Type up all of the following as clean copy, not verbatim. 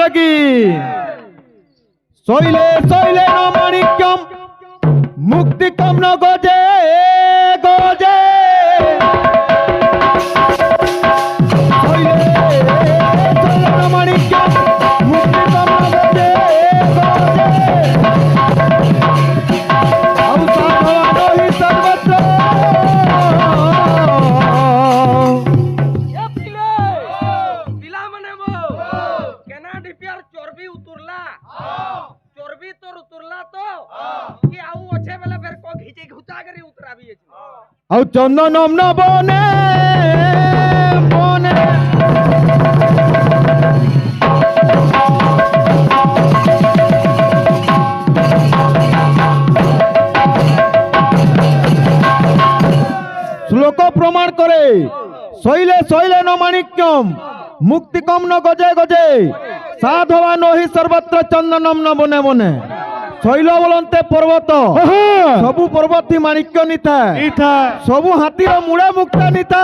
কি শৈলে শৈলে ন মাণিক্যম মুক্তিকম ন গজে গজে শৈলে শৈলে ন মাণিক্যম মুক্তিকম ন গজে গজে আউ সাধবানো হি সর্বত্র চন্দনম ন বনে বনে শ্লোক প্রমাণ করে শৈলে শৈলে ন মাণিক্যম মুক্তিকম ন গজে গজে সাধবা নহি সর্বত্র চন্দনম ন বনে বনে শৈল বলতে পর্বত সবু পর্বত মাণিক্য নিতা সবু হাতির মূলে মুক্তা নিতা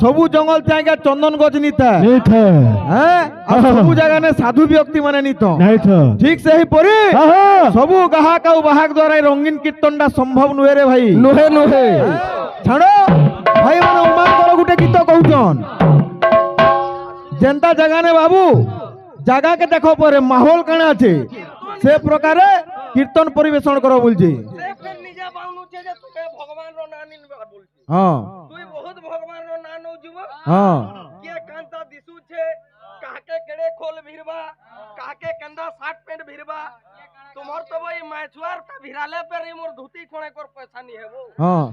সবু জঙ্গল জায়গা চন্দন গছ নিতা হ্যাঁ সবু জায়গা নে সাধু ব্যক্তি মানে নিত ঠিক সেই পরি সবু গাহাক আউ বাহাক দ্বারা রঙিন কীর্তনটা সম্ভব নুহে রে ভাই নুহে নুহে ছাড়ো ভাই মানে উমাঙ্কর গুটে গীত কହୁছন যেনতা জায়গা নে বাবু জায়গাকে দেখো পরে মাহौल কানে আছে সে প্রকারে কীর্তন পরিবেশন করো বলছি হ্যাঁ তুই বহুত ভগবান র না নউ জীব হ্যাঁ কে কান্তা দিসুছে কাকে কেড়ে খোল ভিরবা কাকে कंधा शर्ट पैंट ভিরবা তোমার তো ভাই মাছুয়ার তা ভিরালে পরে মোর ধুতি কোণে কর পয়সা নি হেবো হ্যাঁ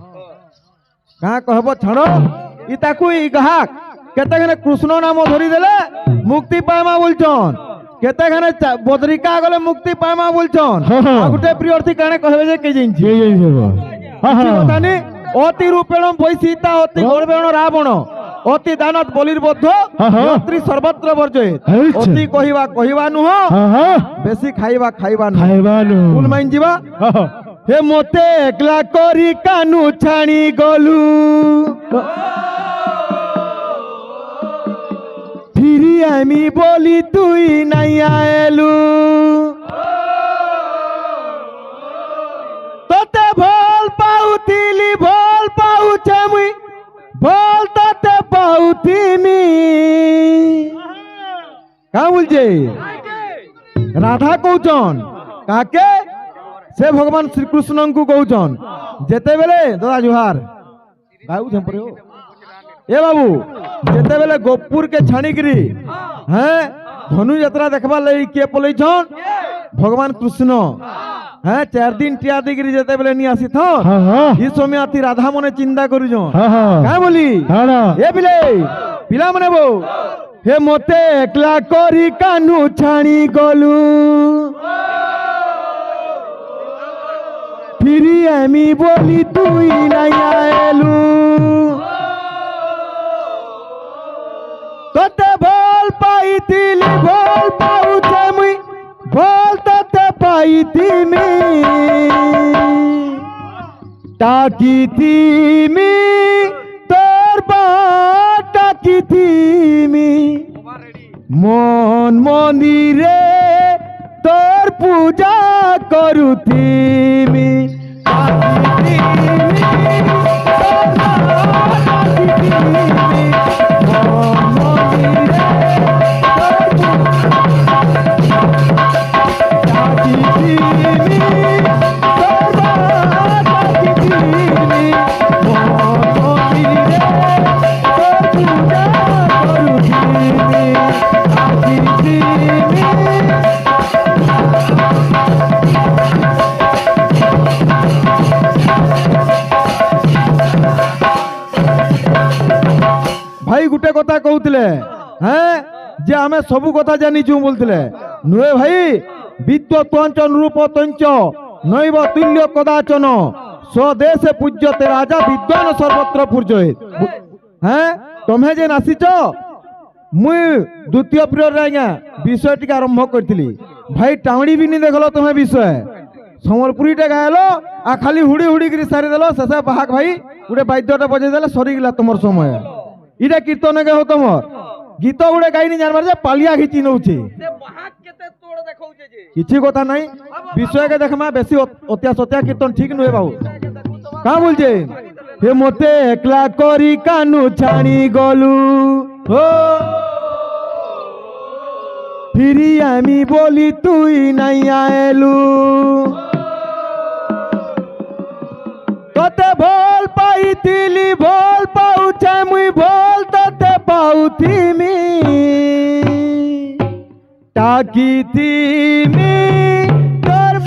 কা कहबो ছাড়ো ই তাকু ই গাহাক কেতেখানে কৃষ্ণ নাম ধরি দেলে মুক্তি পায়মা বলছন কেতেখানে বদ্রিকা গলে মুক্তি পায়মা বলছন গুটে প্রিয়র্থী কানে কহবে যে কে জিনছি অতি রূপেণম বৈ সীতা অতি গর্বেণ রাবণ অতি দানত বলির বদ্ধ অতি সর্বত্র বর্জয়িত অতি কহিবা কহিবা নুহ বেশি খাইবা খাইবা নুহ কুল মাইন জিবা হে মতে একলা করি কানু ছানি গলু ফিরি আমি বলি তুই নাই আইলু তোতে ভাল পাউতিলি ভাল পাউছে মুই ভাল তোতে পাউতিমি কা বলছে রাধা কৌছন কাকে সে ভগবান শ্রীকৃষ্ণଙ୍କୁ কৌছন যেতেবেলে দাদা জুহার গাউছেন পরে এ বাবু যেতেবেলে গোপুর কে ছাড়িকি হ্যাঁ ধনু যাত্রা দেখবার লাগি কে পলাইছন ভগবান কৃষ্ণ হ্যাঁ 4 দিন টিয়া দিগরি যেতেবেলে নি আসি থ ই সময়াতি রাধা মনে চিন্তা করিছন কা বলি এ বিলে পিলা মনে বউ হে মতে একলা করি কানু ছাড়ি গলু ফিরি আমি বলি তুই নাই আইলু তোতে ভাল পাইতিলি ভাল পাউছে মুই ভাল তোতে পাইতিমি ডাকিতিমি তোর বাট ডাকিতিমি মন মন্দিরে তোর পূজা করুতিমি ভাই গুটে কথা কହୁଥିଲେ হ্যাঁ যে আমি সবু কথা জানিছু বলଥିଲେ নুহে ভাই বিদ্যত্বঞ্চ নৃপতঞ্চ নৈব তুল্য কদাচন স্বদেশে পূজ্যতে রাজা বিদ্বান সর্বত্র পূজ্যেত হ্যাঁ তুমি যে আসিছ মুই দ্বিতীয় পিরিয়ড আজ্ঞা বিষয় টিকে আরম্ভ করছিলি ভাই টাউনি বিনি দেখল তুমি বিষয় সম্বলপুরীটা গাইল আর খালি হুড়ি হুড়ি করে সারি দেল শেষে বাহাক ভাই গোটে বাদ্যটা বজাই দেলে সরিগলা তোমার সময় ইটা কীর্তন গে হো তোমার गीत गुड़े गाई नहीं जानवर जे पालिया घिची नौचे से वहां केते तोड़ देखौचे जे किछि कथा नहीं विषय के देखमा बेसी अत्या सत्या कीर्तन ठीक नुहे बाबू का बोलछे हे मते एकला करी कानू छाणी गलू हो फिरी आमी बोली तुई नहीं आएलू तोते भोल पाइतिली भोल पाउछे मुई भोल तोते पाउथिमी टाकीथिमी तोर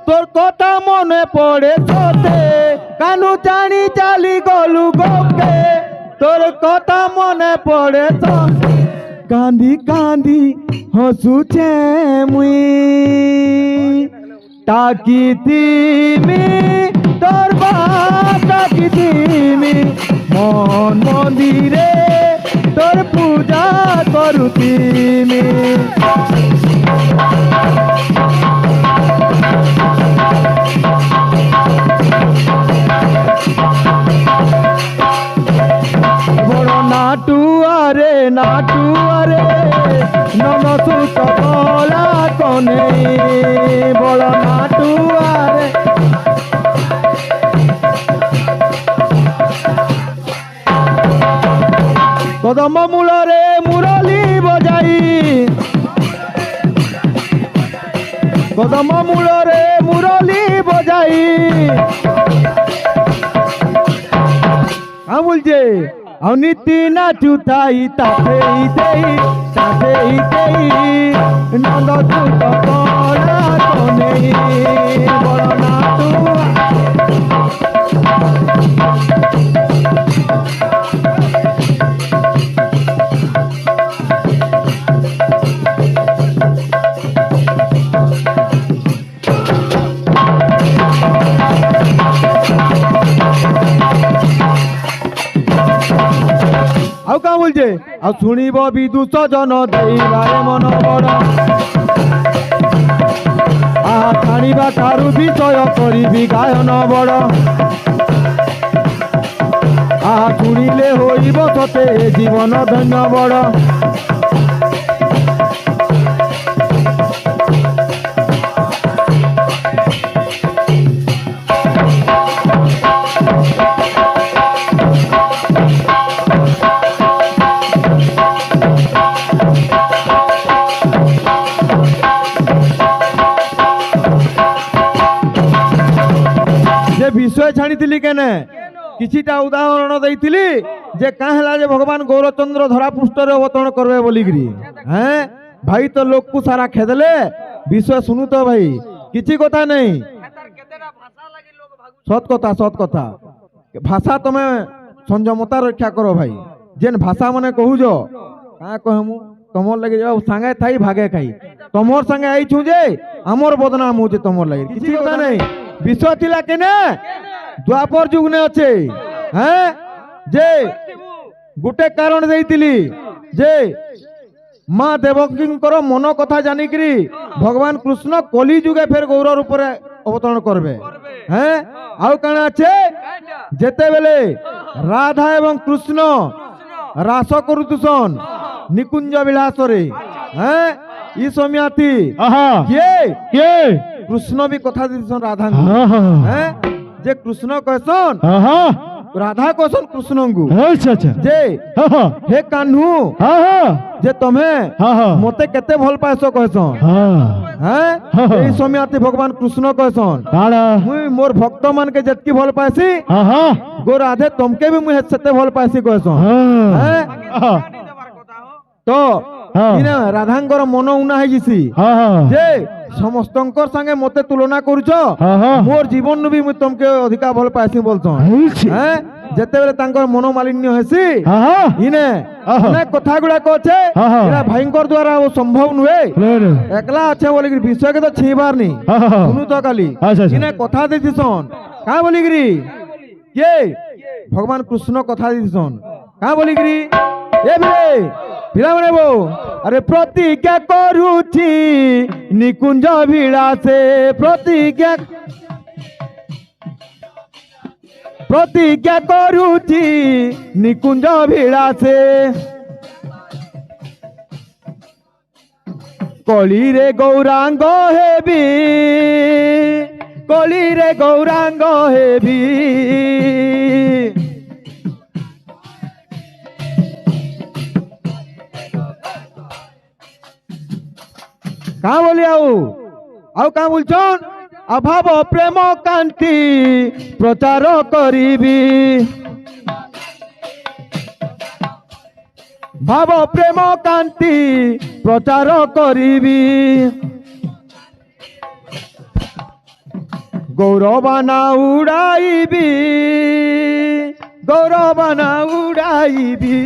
তোর কথা মনে পড়ে সতে কানু জানি চালি গলু গোকে তোর কথা মনে পড়ে কান্দি কান্দি হসুছে মুই তাকিতিমি তোর তাকিতিমি মন মন্দিরে তোর পূজা করুতিমি বড় নাটুয়ারে নাটুয়ারে নমসুত কলা কনে বড় নাটুয়ারে কদম মূলরে মুরলি বজাই কদম মূলরে মুরলি বজাই বলছে নীতি নাচু তাই তাতেই দেই নন্দ সুত কলা কনে বড় নাটুয়া ଆଉ କାଁ ବୋଲଛେ ଆଉ ଶୁଣିବ ବିଦୁଷ ଜନ ଦେଇବାରେ ମନ ବଡ଼ ଆହା ଛାଣିବା ଠାରୁ ବିଷୟ କରିବି ଗାୟନ ବଡ଼ ଆହା ଶୁଣିଲେ ହୋଇବ ସତେ ଜୀବନ ଧନ୍ୟ ବଡ଼ विषय छाणी केने किछिटा उदाहरण देइथिली जे का हला जे भगवान गौरचंद्र धरा पृष्ठ रे अवतरण करबे बोलिग्री हैं भाई तो लोग को सारा खेदले विषय सुनु तो भाई किछि कथा नहीं सत कथा भाषा तमे संयमता रक्षा करो भाई जेन भाषा माने कहू जो का कहमु तमोर लगे जाओ संगे थाई भागे खाई तमोर संगे आई छु जे हमर बदनाम हो जे तमोर लगे किछि कथा नहीं विषय थिला केने द्वापर जुग ने अच्छे हैं जे गोटे कारण देइतिली जे माँ देवकी मन कथा जानिकरी भगवान कृष्ण कली जुगे फिर गौर रूप अवतरण करबे हैं आउ काना अच्छे जेते बेले राधा एवं कृष्ण रास करुतुसन निकुंज विलास रे हैं ई समयाती ये कृष्ण भी कथा दिसन राधा हैं जे कृष्ण कहसन রাধা কোসন কৃষ্ণঙ্কু আচ্ছা আচ্ছা যে হ্যাঁ হ্যাঁ হে কাহ্নু হ্যাঁ হ্যাঁ যে তুমি হ্যাঁ হ্যাঁ মতে কেতে ভাল পাইছ কহসন হ্যাঁ হ্যাঁ হ্যাঁ। এই সময়াতে ভগবান কৃষ্ণ কহসন কাড়া মুই মোর ভক্ত মানকে যেতকি ভাল পাইছি হ্যাঁ হ্যাঁ গো রাধে তোমকে भी মুই সেতে ভাল পাইছি কহসন হ্যাঁ হ্যাঁ দেবার কথা হো তো হ্যাঁ ইনা রাধাঙ্কর মন উনা হয়ে গেছি হ্যাঁ হ্যাঁ যে সমস্তঙ্কর সঙ্গে মতে তুলনা করছ হ্যাঁ হ্যাঁ মোর জীবন বি মুই তোমকে অধিকা ভাল পাইছি বলছন হইছে হ্যাঁ যেতেবেলে তাঙ্কর মনোমালিন্য হেসি হ্যাঁ হ্যাঁ ইনে আহা। অনেক কথা গুড়াক আছে আহা। এরা ভাইঙ্কর দ্বারা ও সম্ভব নুহে লে লে একলা আছে বলিকি বিষয়কে তো ছিবার নি হ্যাঁ হ্যাঁ শুনু তো কালি আচ্ছা আচ্ছা ইনে কথা দিছন কা বলিগিরি কে ভগবান কৃষ্ণ কথা দিছন কা বলিগিরি এ বিরে পিলামনে বউ আরে প্রতিজ্ঞা করুছি নিকুঞ্জ বিলাসে প্রতিজ্ঞা করুছি নিকুঞ্জ বিলাসে কলিরে গৌরাঙ্গ হেবি কলিরে গৌরাঙ্গ হেবি কা বলি আউ কা বলছন অভাব প্রেম কান্তি প্রচার করিবি ভাব প্রেম কান্তি প্রচার করিবি গৌরবানা উড়াইবি গৌরবানা উড়াইবি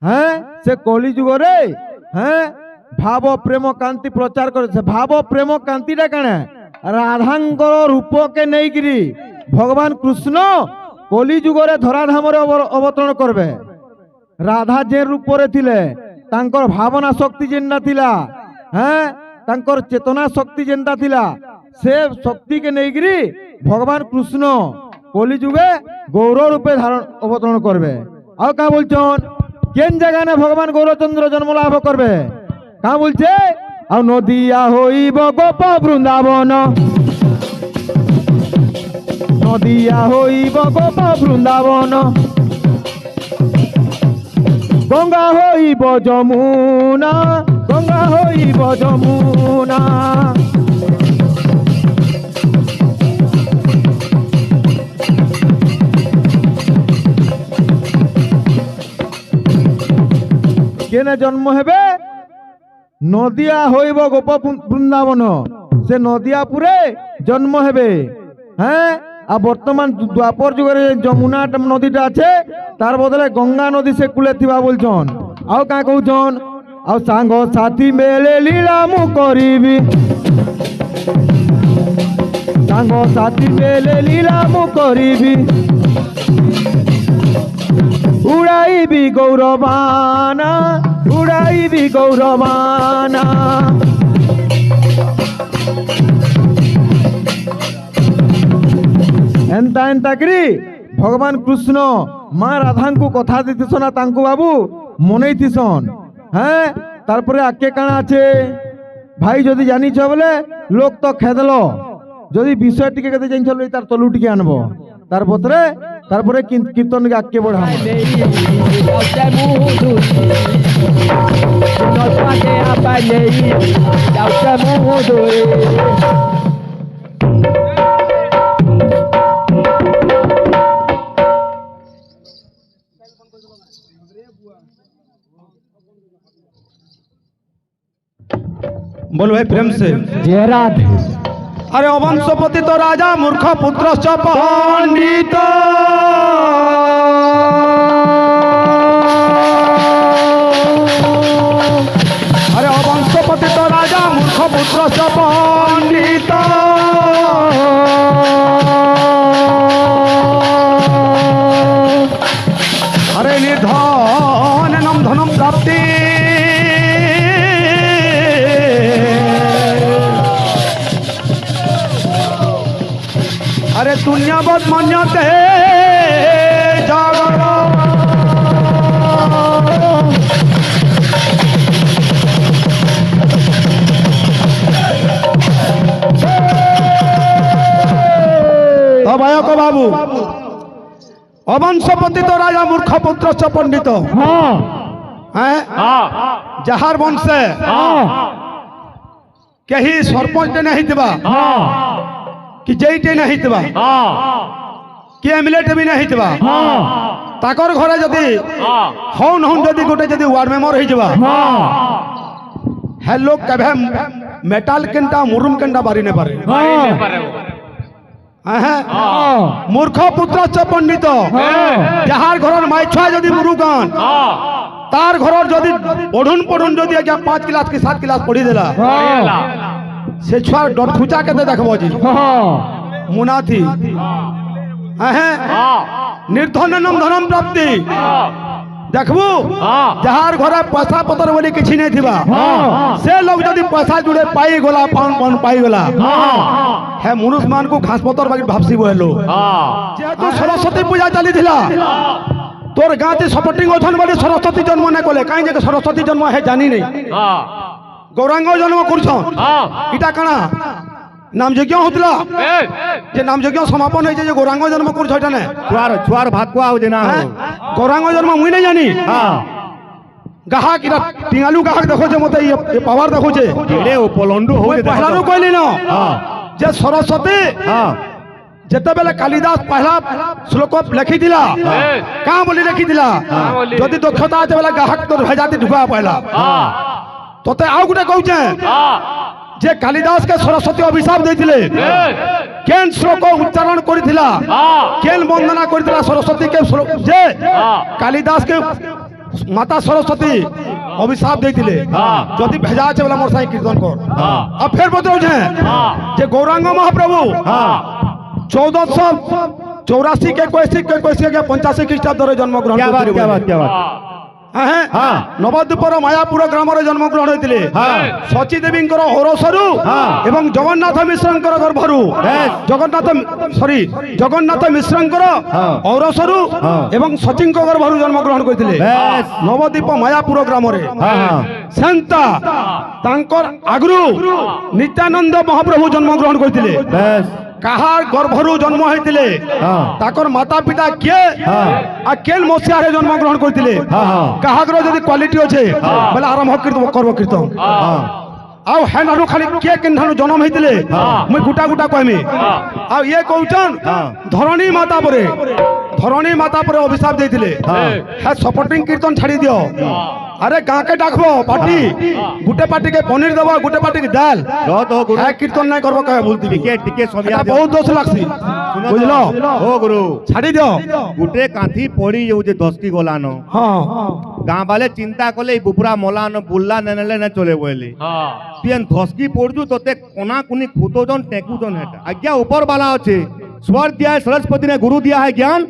হ্যাঁ সে কলি যুগরে হ্যাঁ ভাব প্রেম কান্তি প্রচার করেছে ভাব প্রেম কান্তিটা কেন রাধাঙ্কর রূপকে নেইকিরি ভগবান কৃষ্ণ কলি যুগরে ধরাধামরে অবতরণ করবে রাধা যে রূপরে থিলে তাঙ্কর ভাবনা শক্তি যেনটা থিলা হ্যাঁ তাঙ্কর চেতনা শক্তি যেনটা থিলা সে শক্তিকে নেইকিরি ভগবান কৃষ্ণ কলি যুগে গৌর রূপে ধারণ অবতরণ করবে আর কা বলছন কেন জায়গায় ভগবান গৌরচন্দ্র জন্ম লাভ করবে কা বলছে আর নদিয়া হইব গোপ বৃন্দাবন নদিয়া হইব গোপ বৃন্দাবন গঙ্গা হইব যমুনা গঙ্গা হইব যমুনা কেনে জন্ম হবে নদিয়া হইব গোপ বৃন্দাবন সে নদিয়াপুরে জন্ম হবে হ্যাঁ আর বর্তমান দ্বাপর যুগের যমুনা নদীটা আছে তার বদলে গঙ্গা নদী সে কূলে থিবা বলছন আও কা কହୁছন আও সাঙ্গ সাথী মেলে লীলা মু করিবি সাঙ্গ সাথী মেলে লীলা মু করিবি উড়াইবি গৌরবানা উড়াইবি গৌরবানা এন্তা এন্তা করি ভগবান কৃষ্ণ মা রাধাঙ্কু কথা দিতেছন আর তাঙ্কু বাবু মনেই দিছন হ্যাঁ তারপরে আকে কাଣା আছে ভাই যদি জানিছ বলে লোক তো খেদল যদি বিষয় টিকে কেতে জানিছ তার তলু টিকে আনব তারপরে কীর্তন আকে বঢ়াম बोलो भाई प्रेम से जय राधे अरे अवंशपति तो राजा मूर्ख पुत्र पंडित अरे अवंशपति तो राजा मूर्ख पुत्र पंडित अरे निर्धन नम धनम प्राप्ति अरे दुनियावत मान्यते जागर অবংশপতিত রাজা মূর্খ পুত্রশ্চ পণ্ডিত হ্যাঁ হ্যাঁ যাহার বংশে হ্যাঁ কেহি সরপঞ্চে নাহি থিবা হ্যাঁ কি যেইটে নাহি থিবা কি এমএলএ বি নাহি থিবা হ্যাঁ তাকর ঘরে যদি হন হন যদি গোটে যদি ওয়ার্ড মেম্বার হয়ে যাবা হ্যাঁ হ্যাঁ লোক কেবে মেটাল কেনটা মুরুম কেনটা বাড়ি নে পারে হ্যাঁ হ্যাঁ মূর্খ পুত্রশ্চ পণ্ডিত হ্যাঁ যাহার ঘরের মাই ছুয়া যদি মুরুগান তার ঘরের যদি পড়ুন যদি আজ্ঞা 5 ক্লাস কি 7 ক্লাস পড়ি দেলা হ্যাঁ সে ছুয়ার ডট খুঁচা কেতে দেখবো জি হ্যাঁ মুনাথি হ্যাঁ নির্ধনম ধনম প্রাপ্তি দেখবু যাহার ঘরে পয়সা পতর বলি কিছু নেই থিবা হ্যাঁ সে লোক যদি পয়সা জুড়ে পাই গলা পাউন পাই গলা হ্যাঁ মনুষ মানকু ঘাস পতর বাকি ভাবসি বহেলো যেহেতু সরস্বতী পূজা চালিছিলা তোর গাঁতে সপোর্টিং অছন বলে সরস্বতী জন্ম না কলে কাই যে সরস্বতী জন্ম হে জানি নেই গৌরাঙ্গ জন্ম করছন এটা কানা নাম যজ্ঞ হতলা যে নাম যজ্ঞ সমাপন হয়েছে যে গৌরাঙ্গ জন্ম করছ এটা না ছুয়ার ভাত কোয়া হচ্ছে না গৌরাঙ্গ জন্ম মুই নাই জানি গাহক এটা টিঙালু গাহক দেখছে মতে এ পাওয়ার দেখছে এড়ে ও পলন্ডু হচ্ছে পহলারু কইলি ন যে সরস্বতী যেতবেলে কালিদাস পহলা শ্লোক লেখিলা কাঁ বলি লেখিলা যদি দক্ষতা আছে বেলা গাহক তোর ভেজাতি ঢুকা পহলা তোতে আউ গুটে কହୁছে যে কালিদাস কে সরস্বতী অভিশাপ দিয়েছিলে কেন শ্লোক উচ্চারণ করেছিলা কেন বন্দনা করেছিলা সরস্বতী কে যে কালিদাস কে মাতা সরস্বতী অভিশাপ দিয়েছিলে যদি ভেজা আছে বলে মোর সাই কীর্তন কর আর ফের বলছে যে গৌরাঙ্গ মহাপ্রভু 1484 के 85 খ্রিস্টাব্দে জন্মগ্রহণ করেছিলেন হ্যাঁ নবদ্বীপর মায়াপুর গ্রামের জন্মগ্রহণ হয়েছিল শচী দেবীঙ্কর ঔরসরু এবং জগন্নাথ মিশ্রঙ্কর গর্ভরু জগন্নাথ মিশ্রঙ্কর ঔরসরু এবং শচীঙ্ক গর্ভরু জন্মগ্রহণ করেছিলেন নবদ্বীপ মায়াপুর গ্রামের সেন্তা তাঙ্কর আগরু নিত্যানন্দ মহাপ্রভু জন্মগ্রহণ করেছিলেন কাহার গর্ভরু জন্ম হয়েছিলে তাকর মাতা পিতা কে আর কেন মସିହାରେ জন্মগ্রহণ করেছিলে কাহাগর যদি কোয়ালিটি আছে বলে আরম্ভ করব কীর্তন আউ হেনারু খালি কে কেনঠানু জন্ম হয়েছিলে মুই গুটা গুটা কইমি আউ ইয়ে কହୁছন ধরণী মাতা পরে অভিশাপ দিয়েছিলে হ্যাঁ সপোর্টিং কীর্তন ছাড়ি দিও আরে গাঁকে ডাকবো পার্টি গোটে পার্টি কে পনির দেব গোটে পার্টি কে ডাল হ্যাঁ কীর্তন নাই করবো কহে বলতি টিকে বহুত দোষ লাগছি বুঝল ও গুরু ছাড়ি দিও গোটে কাঁথি পড়ি যাচ্ছে ধসকি গলান হ্যাঁ গাঁ বালে চিন্তা কলে বুপুরা মলান বুল্লা নেনেলে না চলে বলে তুই ধসকি পড়ছু তোতে কোনা কুনি খুতোজন টেকুজন হেটা আজ্ঞा ऊपर वाला আছে स्वर दिया है सरस्वती ने गुरु दिया है ज्ञान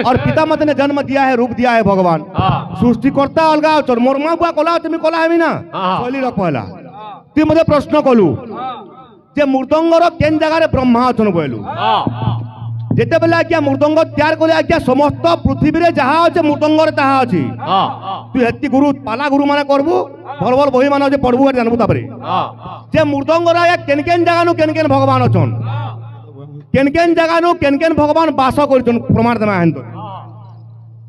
और पिता माता ने जन्म दिया है रूप दिया है भगवान सृष्टिकर्ता अलगा चल मोरमा बुआ कला তুমি কলা হেমি না শৈলী রক পহলা তুই মতে প্রশ্ন কলু যে মৃদঙ্গর কেন জায়গায় ব্রহ্মা অছন বইলু যেতেবেলে আজ্ঞা মৃদঙ্গ তৈয়ার করে আজ্ঞা সমস্ত পৃথিবীরে যাহা আছে মৃদঙ্গরে তাহা আছে তুই হেতি গুরু পালা গুরু মানে করবু ভাল ভাল বহি মানে যে পড়বু আর জানবু তাপরে যে মৃদঙ্গর আজ্ঞা কেন কেন জায়গানু কেন কেন ভগবান অছন কেন কেন জায়গানু কেন কেন ভগবান বাস করছন প্রমাণ দেমা হেন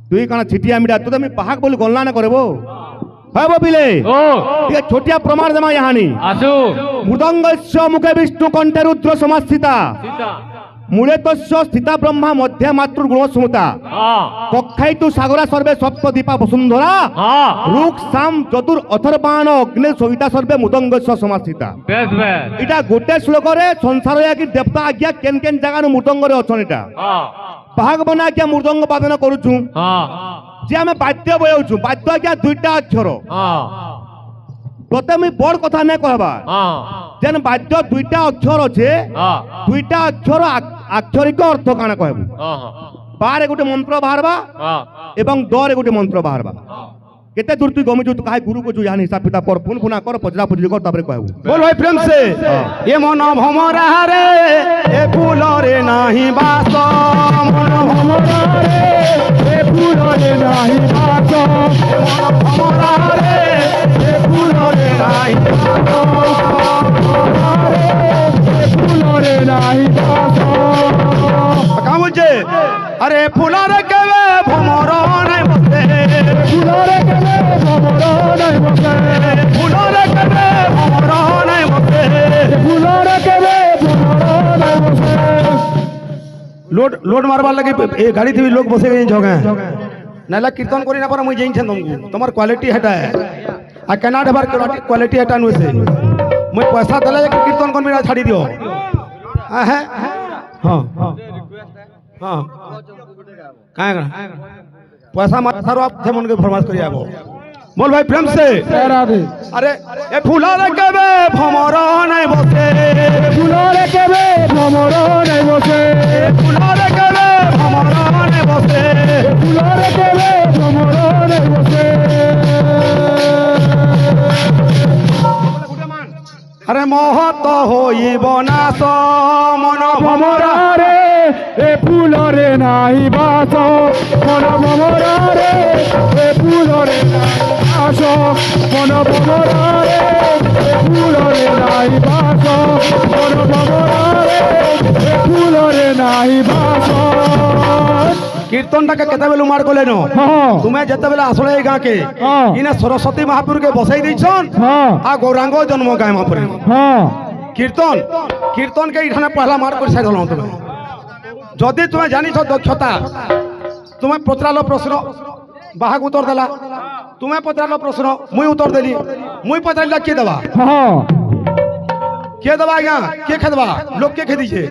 তুই কানা ছিটিয়া মিটা তো আমি পাহাক বলি গণনা না করবো হয় ববিলে ঠিক আছে ছোটিয়া প্রমাণ দেমা ইহানি আসু মৃদঙ্গস্য মুখে বিষ্ণু কণ্ঠে রুদ্র সমাস্থিতা মূলে তস্য স্থিতা ব্রহ্মা মধ্যে মাতৃ গুণ সমতা কক্ষাইতু সাগরা সর্বে সপ্ত দীপা বসুন্ধরা রুক সাম চতুর অথর্বাণ অগ্নে সহিতা সর্বে মৃদঙ্গস্য সমাস্থিতা এটা গোটে শ্লোকরে সংসার কি দেবতা আজ্ঞা কেন কেন জায়গার মৃদঙ্গরে অছন এটা পাহাগ বনে আজ্ঞা মৃদঙ্গ বাদন করুছু যে আমি বাদ্য বজাউছু বাদ্য আজ্ঞা দুইটা অক্ষর তোতে মুই বড় কথা নাই কহবার যেন বাদ্য দুইটা অক্ষর আছে দুইটা অক্ষর আক্ষরিক অর্থ কানা কহবু বারে গোটে মন্ত্র বাহারবা এবং দরে গোটে মন্ত্র বাহারবা কেতে দূর তুই গমিছু তু কাহে গুরু কছু জানি হিসাব কিতাব কর ফোন ফোনা কর পচরা পচরি কর তারপরে কহবু बोल भाई प्रेम से ये मन भमरा रे ए फूल रे नाही बास मन भमरा रे ए फूल रे नाही बास मन भमरा रे ए फूल रे नाही बास का बोलছে अरे फूल रे केवे বসে ফুলরে কেবে ভ্রমর নাই বসে ফুলরে কেবে ভ্রমর নাই বসে লোড মারবার লাগে এই গাড়ি থেকে লোক বসে গেছে ঝগে নাইলা কীর্তন করি না পারে মুই জাইছে তোমাকে তোমার কোয়ালিটি হেটা আর কেনা ঢেবার কোয়ালিটি হেটা নুছে মুই পয়সা দেলে কীর্তন করবি না ছাড়ি দিও হ্যাঁ হ্যাঁ হ্যাঁ হ্যাঁ কাঁ পয়সা মাথার आप थे मन के फरमाइश करिया गो बोल भाई प्रेम से রাধে अरे ए फूलरे केबे भमर নাই বসে ফুলরে কেবে ভ্রমর নাই বসে फूलरे केबे भमर নাই বসে ফুলরে কেবে ভ্রমর নাই বসে अरे मोहत होइब नाश मन ভ্রমরারে এ ফুলরে নাই বাস মন ভ্রমরারে এ ফুলরে নাই বাস মন ভ্রমরারে এ ফুলরে নাই বাস মন ভ্রমরারে এ ফুলরে নাই বাস কীর্তনটাকে কেতেবেলে মার গলেন হ্যাঁ তুমি যেতেবেলে আসলে এই গাঁকে হ্যাঁ। ইনে সরস্বতী মহাপুরকে বসাই দিয়েছন হ্যাঁ আর গৌরাঙ্গ জন্ম গায় মহাপুরে হ্যাঁ কীর্তনকে এখানে পহলা মার করে সাইড হলাম তুমি যদি তুমি জানিছ দক্ষতা তুমি পচরালো প্রশ্ন বাহাক উত্তর দেলা তুমি পচরালো প্রশ্ন মুই উত্তর দেলি মুই পচারিলা কে দেবা হ্যাঁ কে দেবা আজ্ঞা কে খেদবা লোক কে খেদিছে